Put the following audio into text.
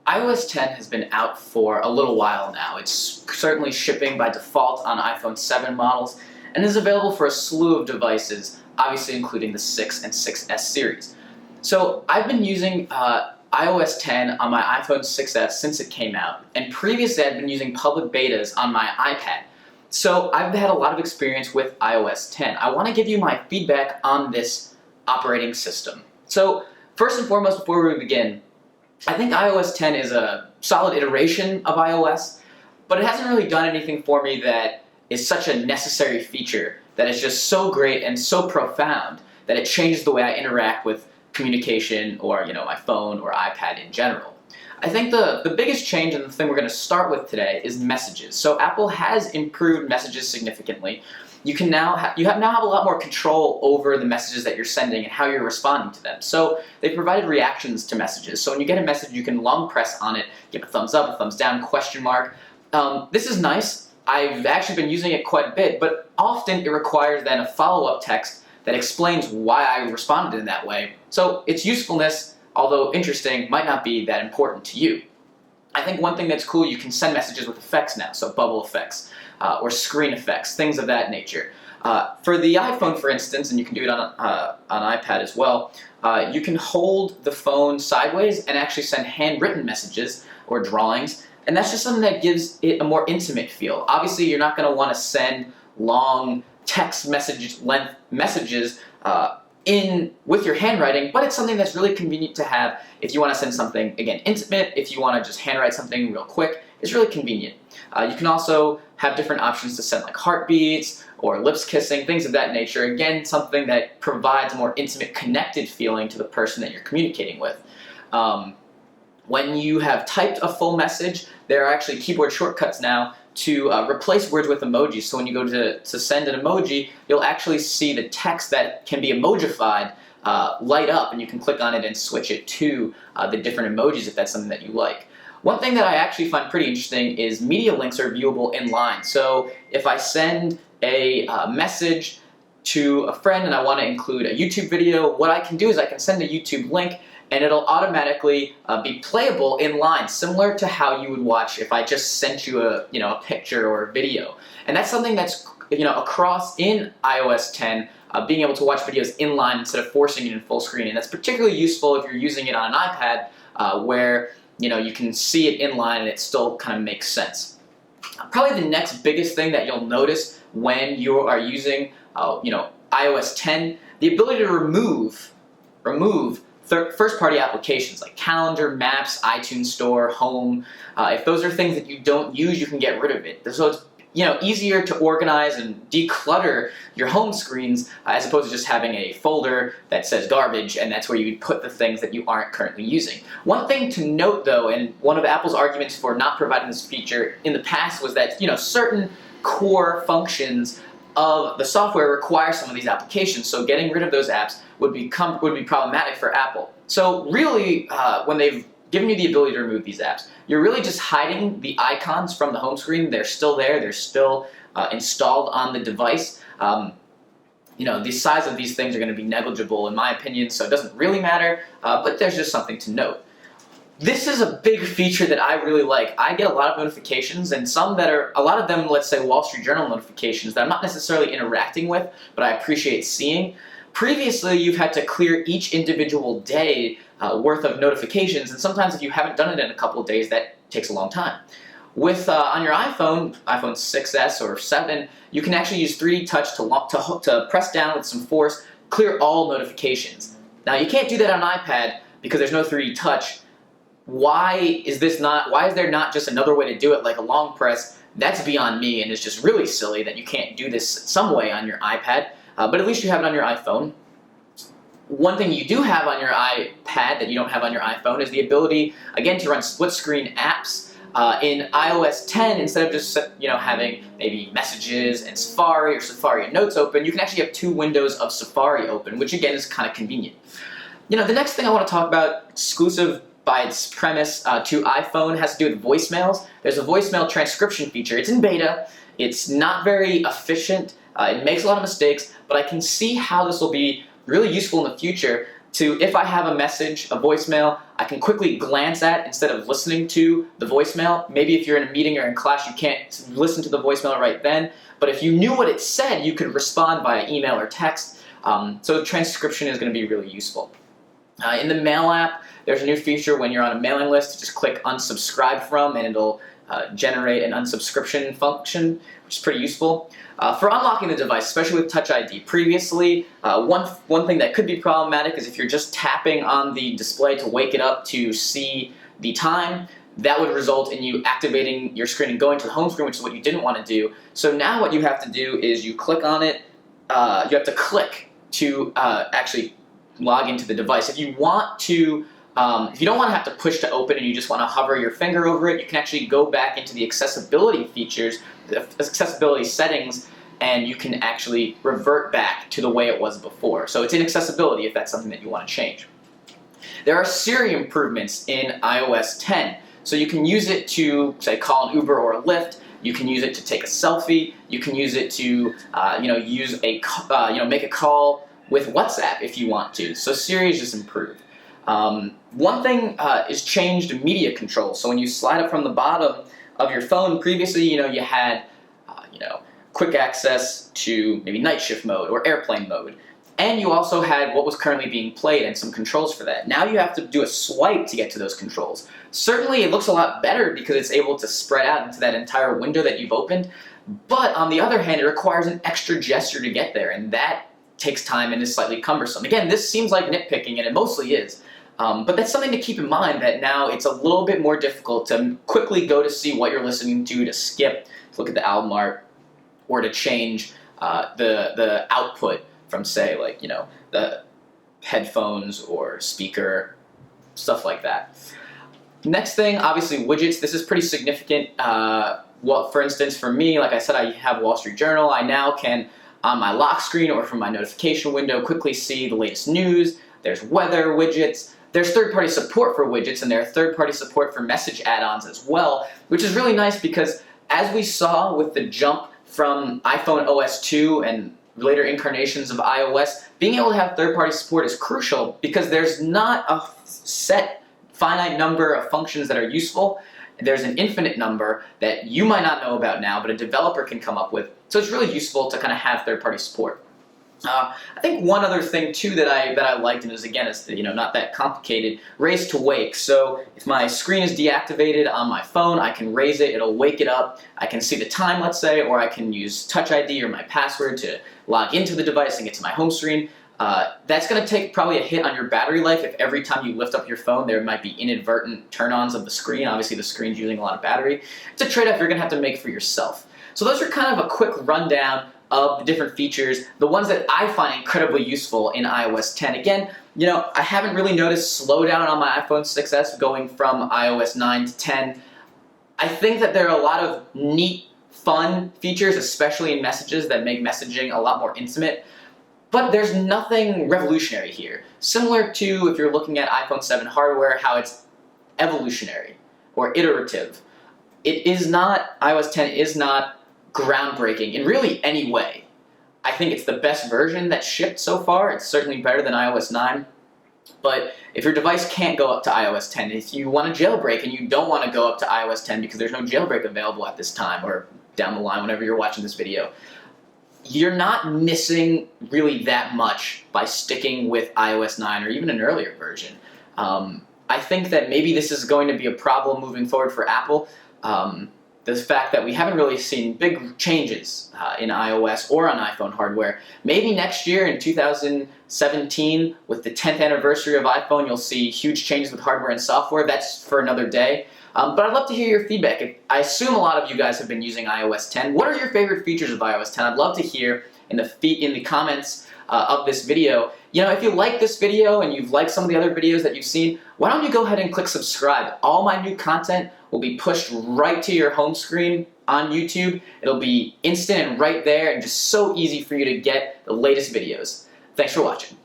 iOS 10 has been out for a little while now. It's certainly shipping by default on iPhone 7 models and is available for a slew of devices, obviously including the 6 and 6S series. So I've been using iOS 10 on my iPhone 6S since it came out, and previously I'd been using public betas on my iPad. So I've had a lot of experience with iOS 10. I want to give you my feedback on this operating system. So first and foremost, before we begin, I think iOS 10 is a solid iteration of iOS, but it hasn't really done anything for me that is such a necessary feature that is just so great and so profound that it changes the way I interact with communication or my phone or iPad in general. I think the biggest change and the thing we're going to start with today is messages. So Apple has improved messages significantly. You now have a lot more control over the messages that you're sending and how you're responding to them. So they provided reactions to messages. So when you get a message, you can long press on it, give a thumbs up, a thumbs down, question mark. This is nice. I've actually been using it quite a bit, but often it requires then a follow-up text that explains why I responded in that way. So its usefulness, although interesting, might not be that important to you. I think one thing that's cool, you can send messages with effects now, so bubble effects or screen effects, things of that nature. For the iPhone, for instance, and you can do it on iPad as well, you can hold the phone sideways and actually send handwritten messages or drawings, and that's just something that gives it a more intimate feel. Obviously, you're not going to want to send long text length messages with your handwriting, but it's something that's really convenient to have if you want to send something, again, intimate, if you want to just handwrite something real quick. It's really convenient. You can also have different options to send like heartbeats or lips kissing, things of that nature. Again, something that provides a more intimate, connected feeling to the person that you're communicating with. When you have typed a full message, there are actually keyboard shortcuts now to replace words with emojis. So when you go to send an emoji, you'll actually see the text that can be emojified light up, and you can click on it and switch it to the different emojis if that's something that you like. One thing that I actually find pretty interesting is media links are viewable inline. So if I send a message to a friend and I want to include a YouTube video, what I can do is I can send a YouTube link and it'll automatically be playable inline, similar to how you would watch if I just sent you a picture or a video. And that's something that's across in iOS 10, being able to watch videos inline instead of forcing it in full screen. And that's particularly useful if you're using it on an iPad where you can see it inline and it still kind of makes sense. Probably the next biggest thing that you'll notice when you are using iOS 10, the ability to remove first-party applications like Calendar, Maps, iTunes Store, Home. If those are things that you don't use, you can get rid of it. So it's easier to organize and declutter your home screens as opposed to just having a folder that says garbage, and that's where you would put the things that you aren't currently using. One thing to note though, and one of Apple's arguments for not providing this feature in the past was that certain core functions of the software require some of these applications, so getting rid of those apps would be problematic for Apple. So really, when they've given you the ability to remove these apps, you're really just hiding the icons from the home screen. They're still there. They're still installed on the device. The size of these things are going to be negligible in my opinion, so it doesn't really matter, but there's just something to note. This is a big feature that I really like. I get a lot of notifications, and a lot of them, let's say Wall Street Journal notifications that I'm not necessarily interacting with, but I appreciate seeing. Previously, you've had to clear each individual day worth of notifications, and sometimes if you haven't done it in a couple of days, that takes a long time. With on your iPhone 6S or 7, you can actually use 3D Touch to press down with some force, clear all notifications. Now you can't do that on an iPad because there's no 3D Touch. Why is there not just another way to do it, like a long press? That's beyond me, and it's just really silly that you can't do this some way on your iPad, but at least you have it on your iPhone. One thing you do have on your iPad that you don't have on your iPhone is the ability, again, to run split-screen apps. In iOS 10, instead of just having maybe Messages and Safari or Safari and Notes open, you can actually have 2 windows of Safari open, which again is kind of convenient. The next thing I want to talk about, exclusive by its premise to iPhone, has to do with voicemails. There's a voicemail transcription feature. It's in beta. It's not very efficient. It makes a lot of mistakes, but I can see how this will be really useful in the future to, if I have a message, a voicemail, I can quickly glance at instead of listening to the voicemail. Maybe if you're in a meeting or in class, you can't listen to the voicemail right then, but if you knew what it said, you could respond via email or text. So transcription is going to be really useful. In the Mail app, there's a new feature when you're on a mailing list to just click unsubscribe from, and it'll generate an unsubscription function, which is pretty useful. For unlocking the device, especially with TouchID, previously, one thing that could be problematic is if you're just tapping on the display to wake it up to see the time, that would result in you activating your screen and going to the home screen, which is what you didn't want to do. So now what you have to do is you click on it, you have to click to actually log into the device. If you want to, if you don't want to have to push to open and you just want to hover your finger over it, you can actually go back into the accessibility features, the accessibility settings, and you can actually revert back to the way it was before. So it's in accessibility if that's something that you want to change. There are Siri improvements in iOS 10. So you can use it to, say, call an Uber or a Lyft. You can use it to take a selfie. You can use it to, make a call with WhatsApp if you want to. So Siri is just improved. One thing is changed media control. So when you slide up from the bottom of your phone, previously, you had, quick access to maybe night shift mode or airplane mode. And you also had what was currently being played and some controls for that. Now you have to do a swipe to get to those controls. Certainly it looks a lot better because it's able to spread out into that entire window that you've opened. But on the other hand, it requires an extra gesture to get there, and that takes time and is slightly cumbersome. Again, this seems like nitpicking, and it mostly is. But that's something to keep in mind, that now it's a little bit more difficult to quickly go to see what you're listening to skip, to look at the album art, or to change the output from, say, like, the headphones or speaker, stuff like that. Next thing, obviously widgets. This is pretty significant. For instance, for me, like I said, I have Wall Street Journal. I now can, on my lock screen or from my notification window, quickly see the latest news. There's weather widgets. There's third-party support for widgets, and there's third-party support for message add-ons as well, which is really nice because, as we saw with the jump from iPhone OS 2 and later incarnations of iOS, being able to have third-party support is crucial because there's not a set finite number of functions that are useful. There's an infinite number that you might not know about now, but a developer can come up with. So it's really useful to kind of have third-party support. I think one other thing too that I liked, and is not that complicated, raise to wake. So if my screen is deactivated on my phone, I can raise it, it'll wake it up. I can see the time, let's say, or I can use TouchID or my password to log into the device and get to my home screen. That's going to take probably a hit on your battery life if every time you lift up your phone there might be inadvertent turn-ons of the screen. Obviously the screen's using a lot of battery. It's a trade-off you're going to have to make for yourself. So those are kind of a quick rundown of the different features, the ones that I find incredibly useful in iOS 10. Again, I haven't really noticed slowdown on my iPhone 6s going from iOS 9 to 10. I think that there are a lot of neat, fun features, especially in messages, that make messaging a lot more intimate. But there's nothing revolutionary here. Similar to if you're looking at iPhone 7 hardware, how it's evolutionary or iterative. iOS 10 is not groundbreaking in really any way. I think it's the best version that's shipped so far. It's certainly better than iOS 9. But if your device can't go up to iOS 10, if you want to jailbreak and you don't want to go up to iOS 10 because there's no jailbreak available at this time or down the line whenever you're watching this video, you're not missing really that much by sticking with iOS 9 or even an earlier version. I think that maybe this is going to be a problem moving forward for Apple. The fact that we haven't really seen big changes in iOS or on iPhone hardware. Maybe next year in 2017, with the 10th anniversary of iPhone, you'll see huge changes with hardware and software. That's for another day. But I'd love to hear your feedback. I assume a lot of you guys have been using iOS 10. What are your favorite features of iOS 10? I'd love to hear in the comments of this video. If you like this video and you've liked some of the other videos that you've seen, why don't you go ahead and click subscribe. All my new content will be pushed right to your home screen on YouTube. It'll be instant and right there and just so easy for you to get the latest videos. Thanks for watching.